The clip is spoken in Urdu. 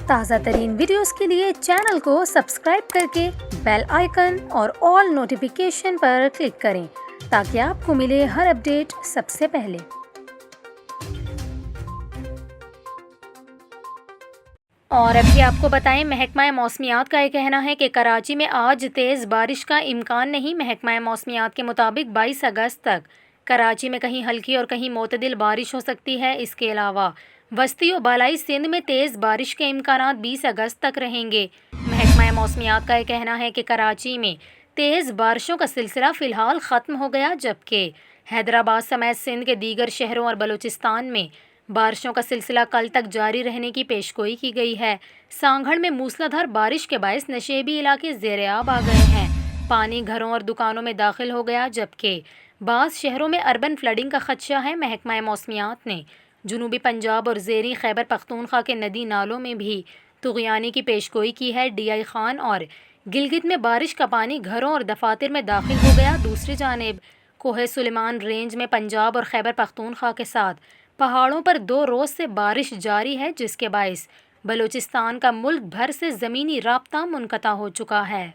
تازہ ترین ویڈیوز کے لیے چینل کو سبسکرائب کر کے بیل آئیکن اور آل نوٹیفیکیشن پر کلک کریں تاکہ آپ کو ملے ہر اپڈیٹ سب سے پہلے۔ اور اب یہ آپ کو بتائیں، محکمہ موسمیات کا یہ کہنا ہے کہ کراچی میں آج تیز بارش کا امکان نہیں۔ محکمہ موسمیات کے مطابق 22 اگست تک کراچی میں کہیں ہلکی اور کہیں معتدل بارش ہو سکتی ہے۔ اس کے علاوہ وسطی و بالائی سندھ میں تیز بارش کے امکانات 20 اگست تک رہیں گے۔ محکمہ موسمیات کا یہ کہنا ہے کہ کراچی میں تیز بارشوں کا سلسلہ فی الحال ختم ہو گیا، جبکہ حیدرآباد سمیت سندھ کے دیگر شہروں اور بلوچستان میں بارشوں کا سلسلہ کل تک جاری رہنے کی پیشگوئی کی گئی ہے۔ سانگھڑ میں موسلادھار بارش کے باعث نشیبی علاقے زیر آب آ گئے ہیں۔ پانی گھروں اور دکانوں میں داخل ہو گیا، جبکہ بعض شہروں میں اربن فلڈنگ کا خدشہ ہے۔ محکمہ موسمیات نے جنوبی پنجاب اور زیریں خیبر پختونخوا کے ندی نالوں میں بھی طغیانی کی پیشگوئی کی ہے۔ ڈی آئی خان اور گلگت میں بارش کا پانی گھروں اور دفاتر میں داخل ہو گیا۔ دوسری جانب کوہ سلیمان رینج میں پنجاب اور خیبر پختونخوا کے ساتھ پہاڑوں پر 2 روز سے بارش جاری ہے، جس کے باعث بلوچستان کا ملک بھر سے زمینی رابطہ منقطع ہو چکا ہے۔